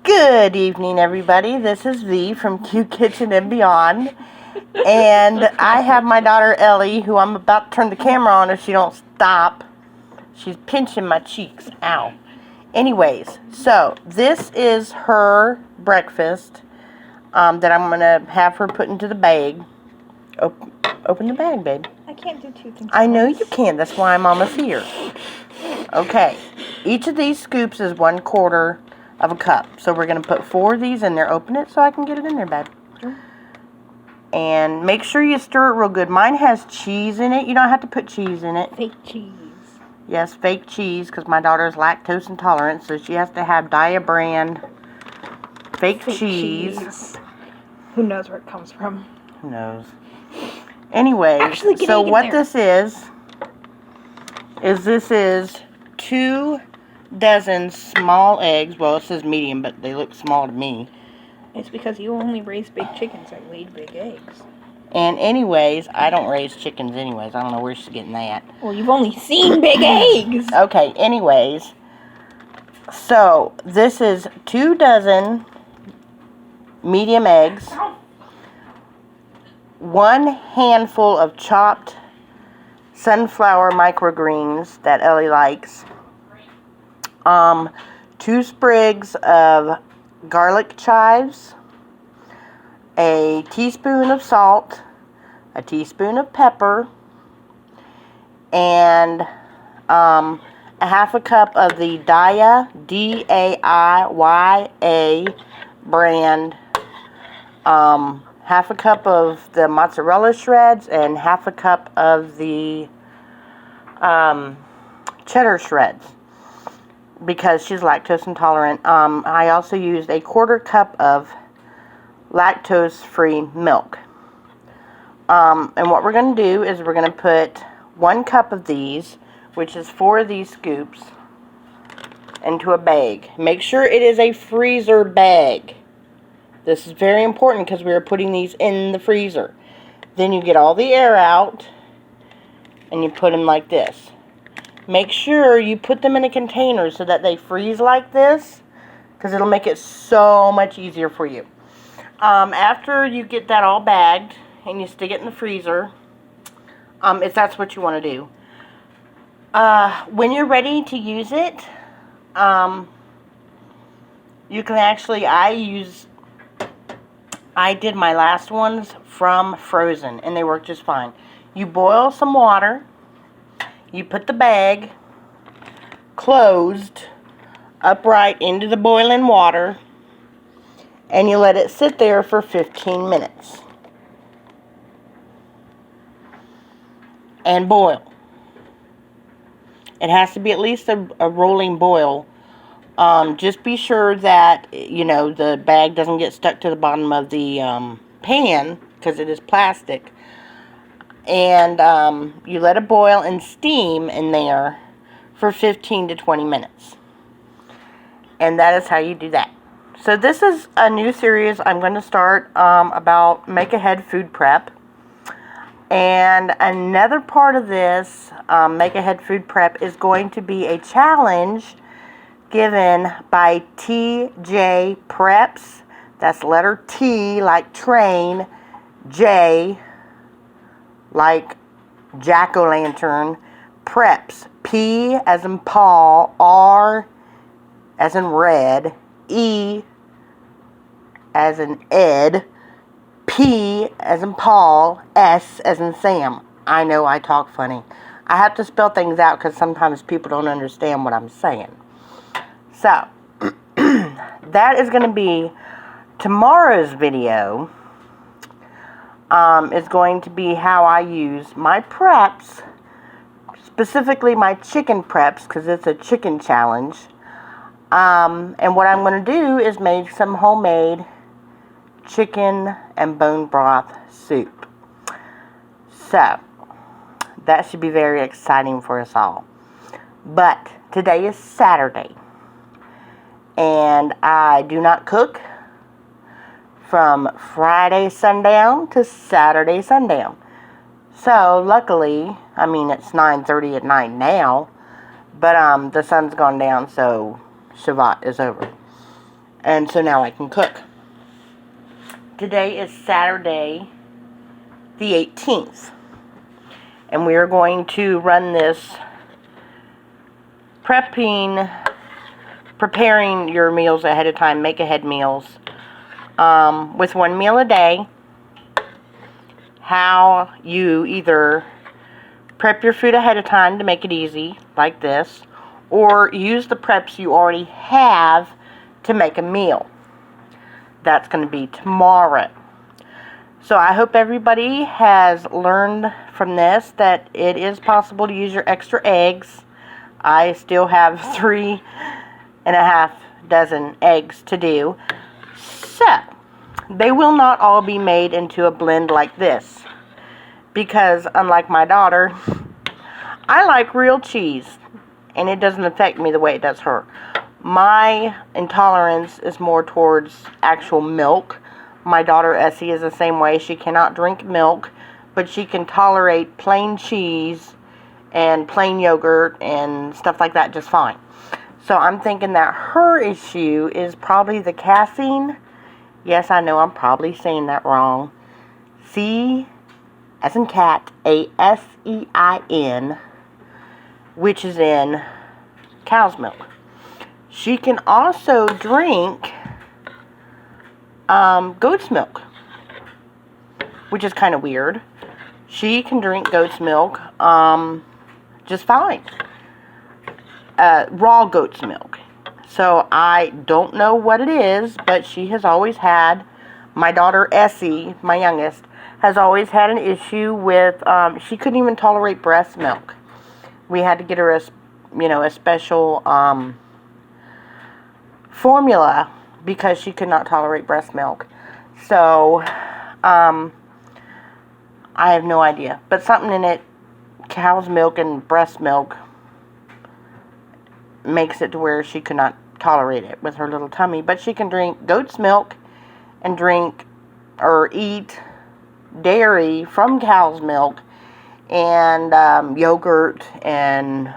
Good evening, everybody. This is V from Q Kitchen and Beyond. And I have my daughter Ellie, who I'm about to turn the camera on if she don't stop. She's pinching my cheeks. Ow. Anyways, so this is her breakfast that I'm going to have her put into the bag. Open the bag, babe. I can't do two things. I know you can. That's why I'm almost here. Okay. Each of these scoops is 1/4 of a cup. So we're going to put 4 of these in there. Open it so I can get it in there, babe. Sure. And make sure you stir it real good. Mine has cheese in it. You don't have to put cheese in it. Fake cheese. Yes, fake cheese, because my daughter is lactose intolerant, so she has to have Daiya brand fake cheese. Who knows where it comes from? Who knows? Anyway, Actually, so what this is 2 dozen small eggs. Well, it says medium, but they look small to me. It's because you only raise big chickens that laid big eggs. And anyways, I don't raise chickens anyways. I don't know where she's getting that. Well, you've only seen big eggs. Okay, anyways. So, this is 2 dozen medium eggs. 1 handful of chopped sunflower microgreens that Ellie likes. 2 sprigs of garlic chives. A teaspoon of salt, a teaspoon of pepper, and a half a cup of the Daiya, D-A-I-Y-A brand, half a cup of the mozzarella shreds, and half a cup of the cheddar shreds, because she's lactose intolerant. I also used a 1/4 cup of lactose-free milk. And what we're going to do is we're going to put 1 cup of these, which is 4 of these scoops, into a bag. Make sure it is a freezer bag. This is very important because we are putting these in the freezer. Then you get all the air out and you put them like this. Make sure you put them in a container so that they freeze like this, because it'll make it so much easier for you. After you get that all bagged and you stick it in the freezer, if that's what you want to do, when you're ready to use it, you can actually, I did my last ones from frozen and they work just fine. You boil some water, you put the bag closed upright into the boiling water, and you let it sit there for 15 minutes. And boil. It has to be at least a rolling boil. Just be sure that, the bag doesn't get stuck to the bottom of the pan, because it is plastic. And you let it boil and steam in there for 15 to 20 minutes. And that is how you do that. So this is a new series I'm going to start about make-ahead food prep. And another part of this make-ahead food prep is going to be a challenge given by TJ Preps. That's letter T like train, J like jack-o'-lantern, Preps. P as in Paul, R as in red, E as in Ed, P as in Paul, S as in Sam. I know I talk funny. I have to spell things out because sometimes people don't understand what I'm saying. So, that is going to be tomorrow's video. Is going to be how I use my preps, specifically my chicken preps, because it's a chicken challenge. And what I'm going to do is make some homemade chicken and bone broth soup. So, that should be very exciting for us all. But today is Saturday, and I do not cook from Friday sundown to Saturday sundown. So, luckily, it's 9:30 at night now, but the sun's gone down, so Shabbat is over. And so now I can cook. Today is Saturday the 18th. And we are going to run this preparing your meals ahead of time, make ahead meals, with 1 meal a day. How you either prep your food ahead of time to make it easy, like this, or use the preps you already have to make a meal. That's going to be tomorrow. So I hope everybody has learned from this that it is possible to use your extra eggs. I still have 3.5 dozen eggs to do. So, they will not all be made into a blend like this. Because, unlike my daughter, I like real cheese. And it doesn't affect me the way it does her. My intolerance is more towards actual milk. My daughter Essie is the same way. She cannot drink milk, but she can tolerate plain cheese and plain yogurt and stuff like that just fine. So I'm thinking that her issue is probably the casein. Yes, I know I'm probably saying that wrong. C as in cat, ASEIN, which is in cow's milk. She can also drink goat's milk, which is kind of weird. She can drink goat's milk just fine. Raw goat's milk. So I don't know what it is, but she has always had, my daughter Essie, my youngest, has always had an issue with, she couldn't even tolerate breast milk. We had to get her a special formula because she could not tolerate breast milk. So, I have no idea. But something in it, cow's milk and breast milk, makes it to where she could not tolerate it with her little tummy. But she can drink goat's milk and drink or eat dairy from cow's milk and yogurt and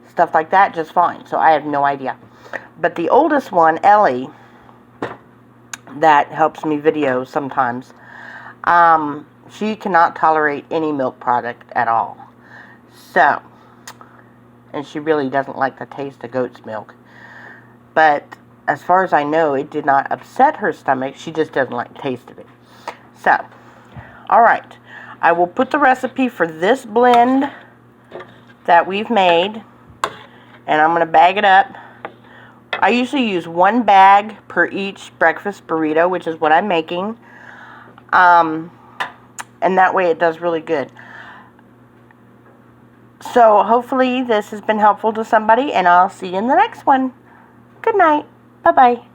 stuff like that just fine. So I have no idea. But the oldest one, Ellie, that helps me videos sometimes, she cannot tolerate any milk product at all. So, and she really doesn't like the taste of goat's milk. But as far as I know, it did not upset her stomach. She just doesn't like the taste of it. So, alright. I will put the recipe for this blend that we've made, and I'm going to bag it up. I usually use 1 bag per each breakfast burrito, which is what I'm making. And that way it does really good. So hopefully this has been helpful to somebody, and I'll see you in the next one. Good night. Bye-bye.